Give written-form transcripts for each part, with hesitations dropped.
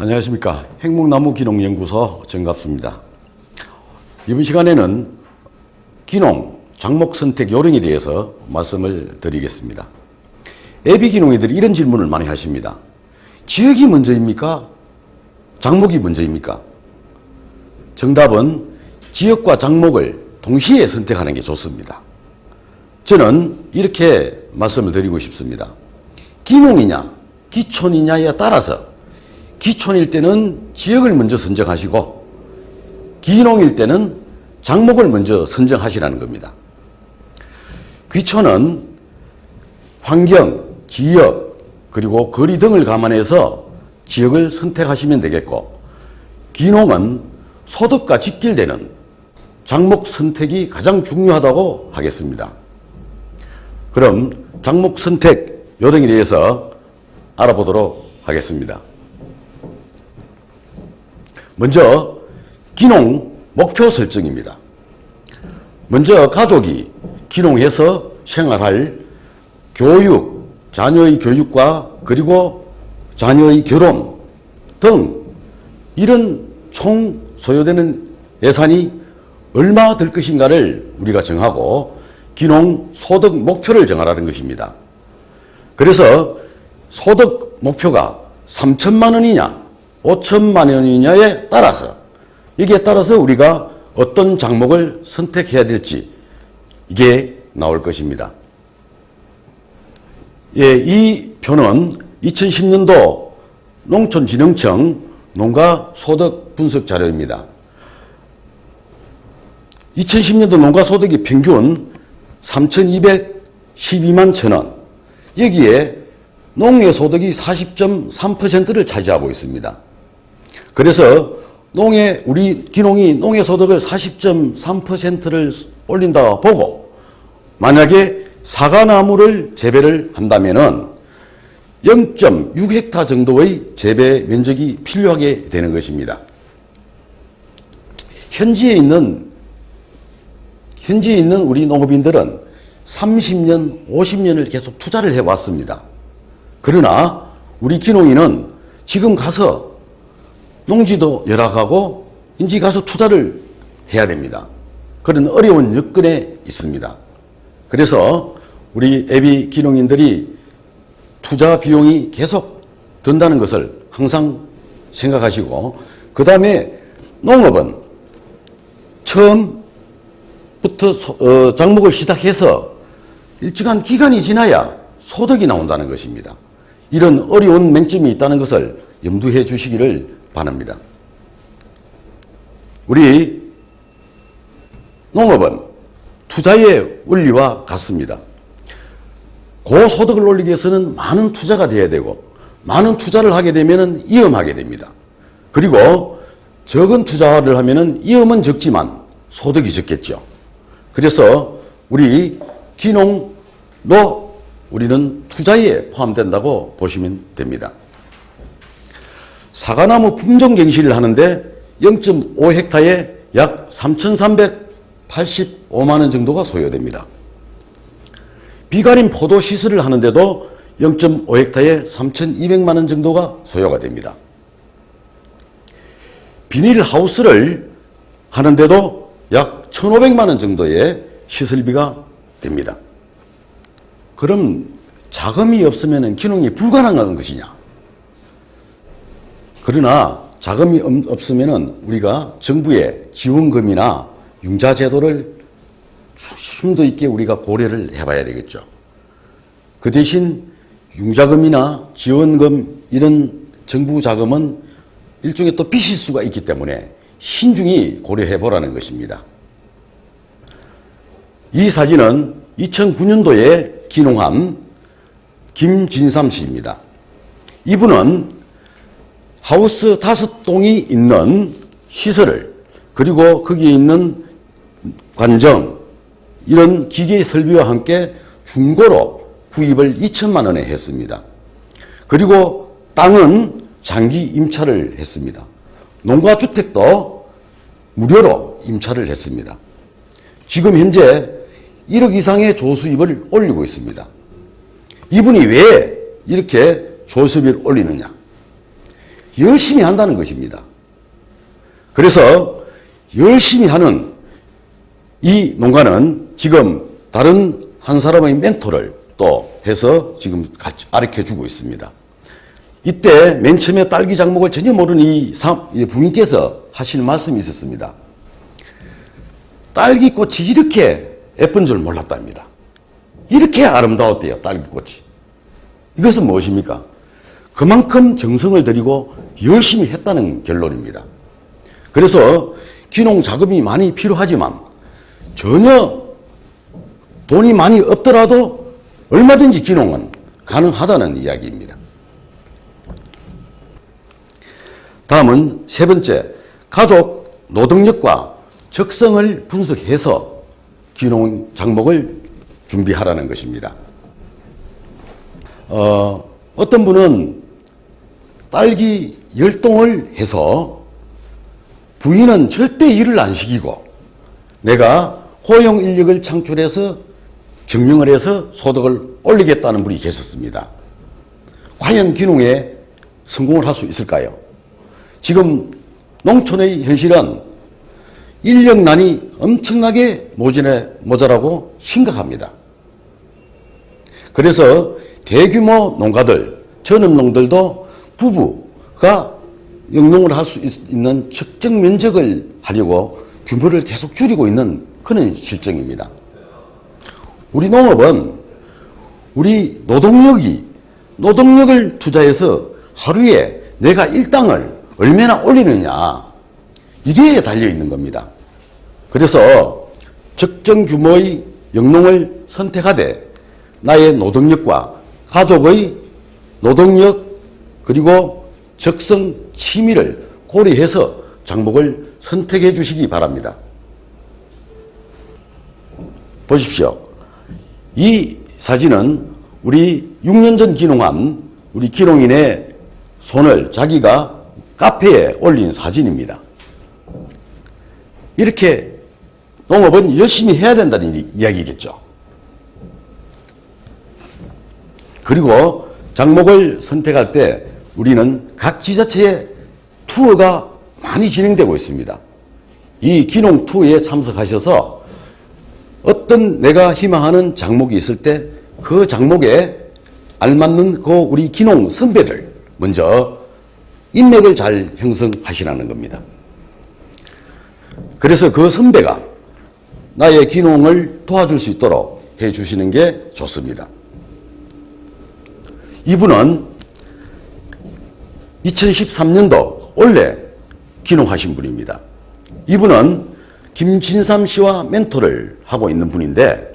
안녕하십니까. 행목나무기농연구소 정갑수입니다. 이번 시간에는 기농, 작목 선택 요령에 대해서 말씀을 드리겠습니다. 애비기농이들이 이런 질문을 많이 하십니다. 지역이 먼저입니까? 작목이 먼저입니까? 정답은 지역과 작목을 동시에 선택하는 게 좋습니다. 저는 이렇게 말씀을 드리고 싶습니다. 기농이냐, 기촌이냐에 따라서 기촌일 때는 지역을 먼저 선정하시고 기농일 때는 작목을 먼저 선정하시라는 겁니다. 기촌은 환경, 지역, 그리고 거리 등을 감안해서 지역을 선택하시면 되겠고, 기농은 소득과 직결되는 작목 선택이 가장 중요하다고 하겠습니다. 그럼 작목 선택 요령에 대해서 알아보도록 하겠습니다. 먼저 기농 목표 설정입니다. 먼저 가족이 기농해서 생활할 교육, 자녀의 교육과 그리고 자녀의 결혼 등 이런 총 소요되는 예산이 얼마 들 것인가를 우리가 정하고 기농 소득 목표를 정하라는 것입니다. 그래서 소득 목표가 3천만 원이냐 5천만 원이냐에 따라서 여기에 따라서 우리가 어떤 작목을 선택해야 될지 이게 나올 것입니다. 예, 이 표는 2010년도 농촌진흥청 농가소득 분석 자료입니다. 2010년도 농가소득이 평균 3,212만 천원, 여기에 농해소득이 40.3%를 차지하고 있습니다. 그래서 우리 기농이 농해소득을 40.3%를 올린다 보고 만약에 사과나무를 재배를 한다면은 0.6헥타 정도의 재배 면적이 필요하게 되는 것입니다. 현지에 있는 우리 농업인들은 30년, 50년을 계속 투자를 해왔습니다. 그러나 우리 기농인은 지금 가서 농지도 열악하고 인지 가서 투자를 해야 됩니다. 그런 어려운 여건에 있습니다. 그래서 우리 애비 기농인들이 투자 비용이 계속 든다는 것을 항상 생각하시고, 그 다음에 농업은 처음부터 작목을 시작해서 일정한 기간이 지나야 소득이 나온다는 것입니다. 이런 어려운 맹점이 있다는 것을 염두해 주시기를 바랍니다. 우리 농업은 투자의 원리와 같습니다. 고소득을 올리기 위해서는 많은 투자가 돼야 되고, 많은 투자를 하게 되면 위험하게 됩니다. 그리고 적은 투자를 하면 위험은 적지만 소득이 적겠죠. 그래서 우리 기농도 우리는 투자에 포함된다고 보시면 됩니다. 사과나무 품종 갱신을 하는데 0.5헥타에 약 3,385만 원 정도가 소요됩니다. 비가림 포도 시설을 하는데도 0.5헥타에 3,200만 원 정도가 소요가 됩니다. 비닐하우스를 하는데도 약 1,500만 원 정도의 시설비가 됩니다. 그럼 자금이 없으면 기농이 불가능한 것이냐? 그러나 자금이 없으면 우리가 정부의 지원금이나 융자제도를 심도 있게 우리가 고려를 해봐야 되겠죠. 그 대신 융자금이나 지원금 이런 정부 자금은 일종의 또 빚일 수가 있기 때문에 신중히 고려해 보라는 것입니다. 이 사진은 2009년도에 기농한 김진삼 씨입니다. 이분은 하우스 5동이 있는 시설을, 그리고 거기에 있는 관정, 이런 기계 설비와 함께 중고로 구입을 2천만 원에 했습니다. 그리고 땅은 장기 임차를 했습니다. 농가주택도 무료로 임차를 했습니다. 지금 현재 1억 이상의 조수입을 올리고 있습니다. 이분이 왜 이렇게 조수입을 올리느냐? 열심히 한다는 것입니다. 그래서 열심히 하는 이 농가는 지금 다른 한 사람의 멘토를 또 해서 지금 같이 가르쳐 주고 있습니다. 이때 맨 처음에 딸기 작목을 전혀 모르는 이 부인께서 하시는 말씀이 있었습니다. 딸기꽃이 이렇게 예쁜 줄 몰랐답니다. 이렇게 아름다웠대요, 딸기꽃이. 이것은 무엇입니까? 그만큼 정성을 들이고 열심히 했다는 결론입니다. 그래서 귀농 자금이 많이 필요하지만 전혀 돈이 많이 없더라도 얼마든지 귀농은 가능하다는 이야기입니다. 다음은 세 번째, 가족 노동력과 적성을 분석해서 귀농 작목을 준비하라는 것입니다. 어떤 분은 딸기 열동을 해서 부인은 절대 일을 안 시키고 내가 고용 인력을 창출해서 경영을 해서 소득을 올리겠다는 분이 계셨습니다. 과연 귀농에 성공을 할 수 있을까요? 지금 농촌의 현실은 인력난이 엄청나게 모자라고 심각합니다. 그래서 대규모 농가들, 전업농들도 부부가 영농을 할 수 있는 측정 면적을 하려고 규모를 계속 줄이고 있는 그런 실정입니다. 우리 농업은 우리 노동력을 투자해서 하루에 내가 일당을 얼마나 올리느냐, 이게 달려 있는 겁니다. 그래서 적정 규모의 영농을 선택하되 나의 노동력과 가족의 노동력 그리고 적성 취미를 고려해서 작목을 선택해 주시기 바랍니다. 보십시오. 이 사진은 우리 6년 전 귀농한 우리 귀농인의 손을 자기가 카페에 올린 사진입니다. 이렇게 농업은 열심히 해야 된다는 이야기겠죠. 그리고 작목을 선택할 때 우리는 각 지자체에 투어가 많이 진행되고 있습니다. 이 귀농 투어에 참석하셔서 어떤 내가 희망하는 작목이 있을 때 그 작목에 알맞는 그 우리 귀농 선배들 먼저 인맥을 잘 형성하시라는 겁니다. 그래서 그 선배가 나의 귀농을 도와줄 수 있도록 해 주시는 게 좋습니다. 이분은 2013년도 올해 귀농하신 분입니다. 이분은 김진삼 씨와 멘토를 하고 있는 분인데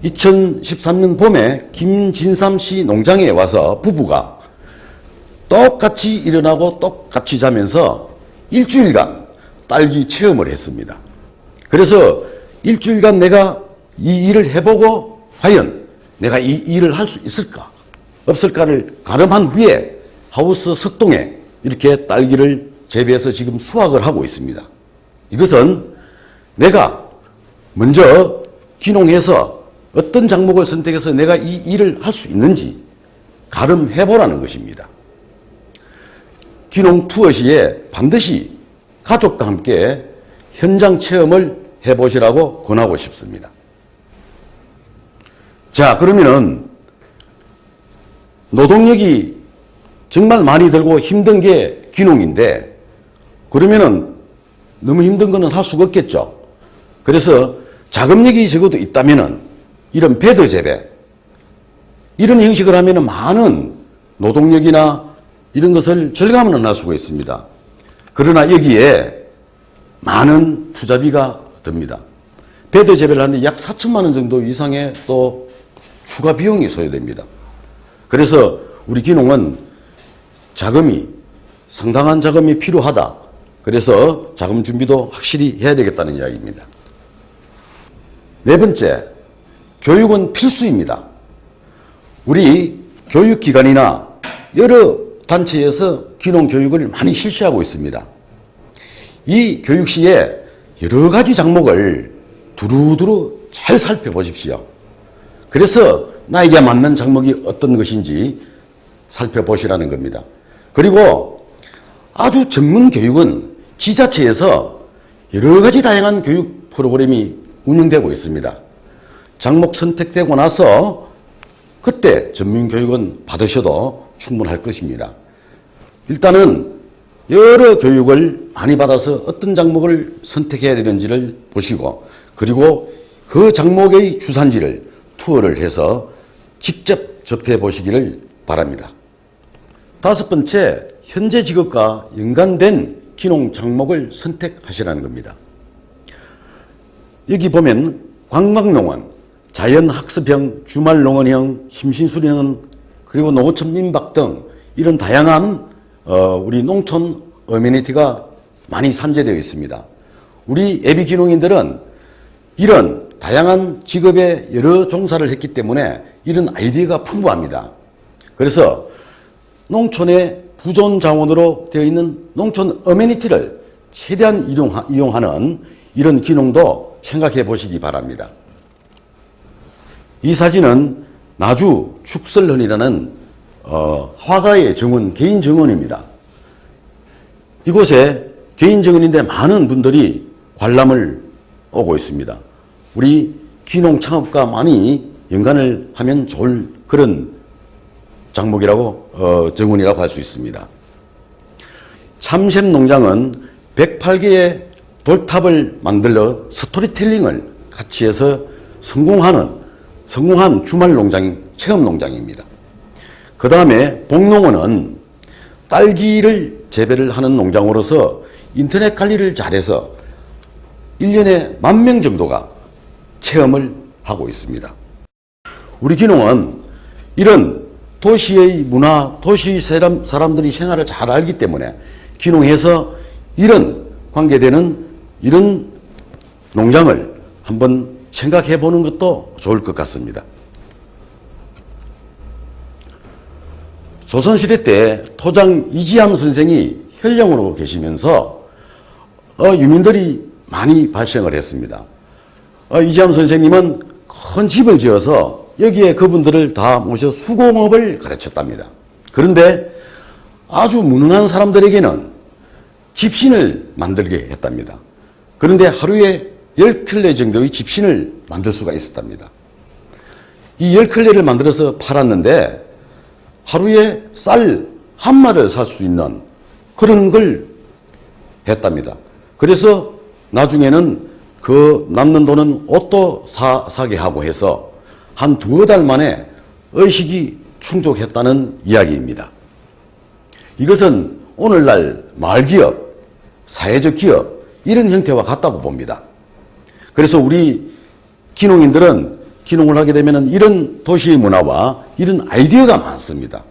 2013년 봄에 김진삼 씨 농장에 와서 부부가 똑같이 일어나고 똑같이 자면서 일주일간 딸기 체험을 했습니다. 그래서 일주일간 내가 이 일을 해보고 과연 내가 이 일을 할 수 있을까 없을까를 가늠한 후에 하우스 석동에 이렇게 딸기를 재배해서 지금 수확을 하고 있습니다. 이것은 내가 먼저 귀농해서 어떤 작목을 선택해서 내가 이 일을 할 수 있는지 가름해보라는 것입니다. 귀농 투어 시에 반드시 가족과 함께 현장 체험을 해보시라고 권하고 싶습니다. 자, 그러면은 노동력이 정말 많이 들고 힘든 게 귀농인데 그러면은 너무 힘든 거는 할 수가 없겠죠. 그래서 자금력이 적어도 있다면은 이런 배드 재배 이런 형식을 하면은 많은 노동력이나 이런 것을 절감은 할 수가 있습니다. 그러나 여기에 많은 투자비가 듭니다. 배드 재배를 하는데 약 4천만 원 정도 이상의 또 추가 비용이 소요됩니다. 그래서 우리 귀농은 상당한 자금이 필요하다. 그래서 자금 준비도 확실히 해야 되겠다는 이야기입니다. 네 번째, 교육은 필수입니다. 우리 교육기관이나 여러 단체에서 귀농 교육을 많이 실시하고 있습니다. 이 교육 시에 여러 가지 작목을 두루두루 잘 살펴보십시오. 그래서 나에게 맞는 작목이 어떤 것인지 살펴보시라는 겁니다. 그리고 아주 전문 교육은 지자체에서 여러 가지 다양한 교육 프로그램이 운영되고 있습니다. 장목 선택되고 나서 그때 전문 교육은 받으셔도 충분할 것입니다. 일단은 여러 교육을 많이 받아서 어떤 장목을 선택해야 되는지를 보시고, 그리고 그 장목의 주산지를 투어를 해서 직접 접해 보시기를 바랍니다. 다섯 번째, 현재 직업과 연관된 기농 장목을 선택하시라는 겁니다. 여기 보면 관광농원, 자연학습형, 주말농원형, 심신수련원, 그리고 농어촌 민박 등 이런 다양한 우리 농촌 어메니티가 많이 산재되어 있습니다. 우리 예비 기농인들은 이런 다양한 직업에 여러 종사를 했기 때문에 이런 아이디어가 풍부합니다. 그래서 농촌의 부존 자원으로 되어 있는 농촌 어메니티를 최대한 이용하는 이런 기농도 생각해 보시기 바랍니다. 이 사진은 나주 축설헌이라는 화가의 정원, 개인 정원입니다. 이곳에 개인 정원인데 많은 분들이 관람을 오고 있습니다. 우리 기농 창업과 많이 연관을 하면 좋을 그런 장목이라고 정원이라고 할 수 있습니다. 참샘 농장은 108개의 돌탑을 만들어 스토리텔링을 같이 해서 성공한 주말 농장, 체험 농장입니다. 그 다음에 복농원은 딸기를 재배를 하는 농장으로서 인터넷 관리를 잘해서 1년에 10,000명 정도가 체험을 하고 있습니다. 우리 기농은 이런 도시의 문화, 도시 사람들이 생활을 잘 알기 때문에 기농해서 이런 관계되는 이런 농장을 한번 생각해 보는 것도 좋을 것 같습니다. 조선시대 때 토장 이지암 선생이 현령으로 계시면서 유민들이 많이 발생을 했습니다. 이지암 선생님은 큰 집을 지어서 여기에 그분들을 다 모셔 수공업을 가르쳤답니다. 그런데 아주 무능한 사람들에게는 집신을 만들게 했답니다. 그런데 하루에 10켤레 정도의 집신을 만들 수가 있었답니다. 이 10켤레를 만들어서 팔았는데 하루에 쌀 한 마리를 살 수 있는 그런 걸 했답니다. 그래서 나중에는 그 남는 돈은 옷도 사게 하고 해서 한 2달 만에 의식이 충족했다는 이야기입니다. 이것은 오늘날 마을기업, 사회적 기업 이런 형태와 같다고 봅니다. 그래서 우리 기농인들은 기농을 하게 되면 이런 도시의 문화와 이런 아이디어가 많습니다.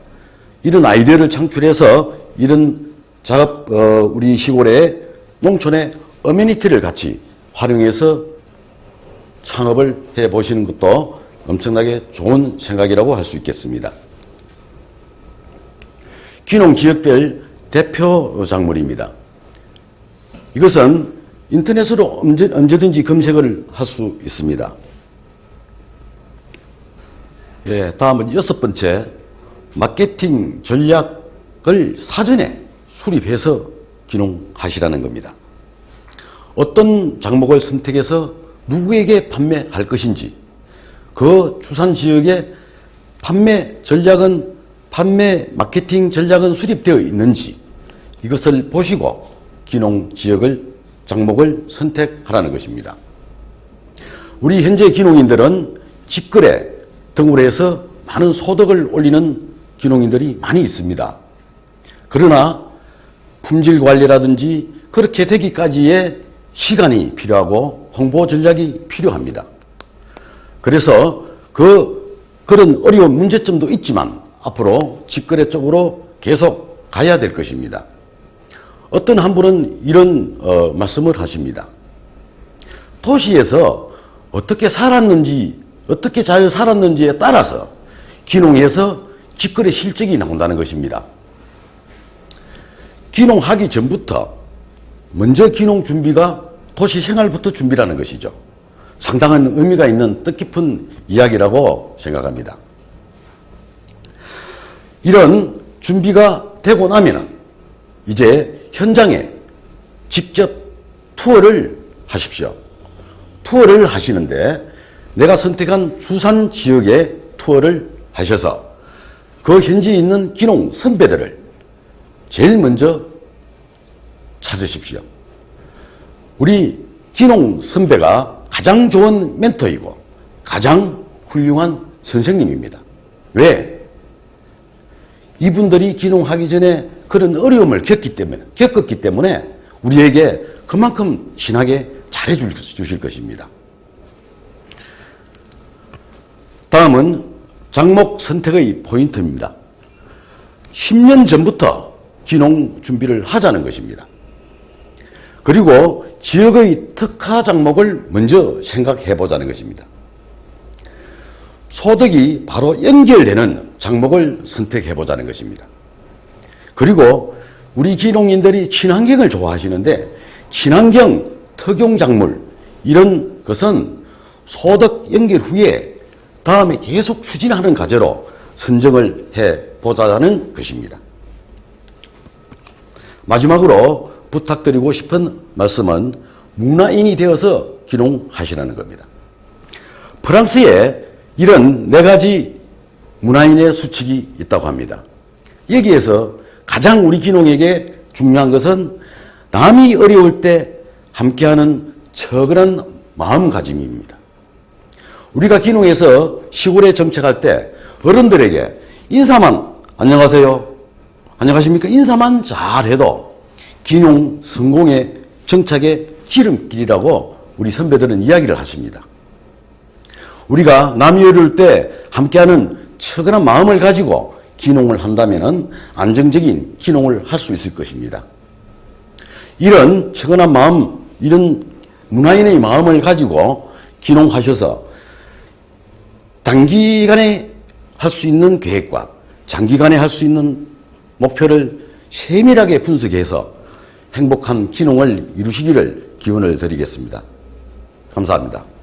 이런 아이디어를 창출해서 이런 작업, 우리 시골의 농촌의 어메니티를 같이 활용해서 창업을 해 보시는 것도 엄청나게 좋은 생각이라고 할 수 있겠습니다. 기농 지역별 대표 작물입니다. 이것은 인터넷으로 언제든지 검색을 할 수 있습니다. 예, 다음은 6번째, 마케팅 전략을 사전에 수립해서 기농하시라는 겁니다. 어떤 장목을 선택해서 누구에게 판매할 것인지, 그 주산 지역의 판매 마케팅 전략은 수립되어 있는지 이것을 보시고 기농 지역을 장목을 선택하라는 것입니다. 우리 현재 기농인들은 직거래 등으로 해서 많은 소득을 올리는 기농인들이 많이 있습니다. 그러나 품질 관리라든지 그렇게 되기까지의 시간이 필요하고 홍보 전략이 필요합니다. 그래서 그런 어려운 문제점도 있지만 앞으로 직거래 쪽으로 계속 가야 될 것입니다. 어떤 한 분은 이런 말씀을 하십니다. 도시에서 어떻게 살았는지, 어떻게 잘 살았는지에 따라서 기농해서 직거래 실적이 나온다는 것입니다. 기농하기 전부터 먼저 기농 준비가 도시 생활부터 준비라는 것이죠. 상당한 의미가 있는 뜻깊은 이야기라고 생각합니다. 이런 준비가 되고 나면은 이제 현장에 직접 투어를 하십시오. 투어를 하시는데 내가 선택한 주산 지역에 투어를 하셔서 그 현지에 있는 귀농 선배들을 제일 먼저 찾으십시오. 우리 귀농 선배가 가장 좋은 멘토이고 가장 훌륭한 선생님입니다. 왜? 이분들이 귀농하기 전에 그런 어려움을 겪었기 때문에 우리에게 그만큼 친하게 잘해 주실 것입니다. 다음은 장목 선택의 포인트입니다. 10년 전부터 귀농 준비를 하자는 것입니다. 그리고 지역의 특화 장목을 먼저 생각해 보자는 것입니다. 소득이 바로 연결되는 장목을 선택해 보자는 것입니다. 그리고 우리 귀농인들이 친환경을 좋아하시는데 친환경 특용 작물 이런 것은 소득 연결 후에 다음에 계속 추진하는 과제로 선정을 해 보자는 것입니다. 마지막으로 부탁드리고 싶은 말씀은 문화인이 되어서 귀농하시라는 겁니다. 프랑스에 이런 4가지 문화인의 수칙이 있다고 합니다. 여기에서 가장 우리 귀농에게 중요한 것은 남이 어려울 때 함께하는 처근한 마음가짐입니다. 우리가 귀농해서 시골에 정착할 때 어른들에게 인사만 안녕하세요, 안녕하십니까 인사만 잘해도 귀농 성공의 정착의 지름길이라고 우리 선배들은 이야기를 하십니다. 우리가 남이 어려울 때 함께하는 처근한 마음을 가지고 귀농을 한다면 안정적인 귀농을 할 수 있을 것입니다. 이런 처근한 마음, 이런 문화인의 마음을 가지고 귀농하셔서 단기간에 할 수 있는 계획과 장기간에 할 수 있는 목표를 세밀하게 분석해서 행복한 귀농을 이루시기를 기원을 드리겠습니다. 감사합니다.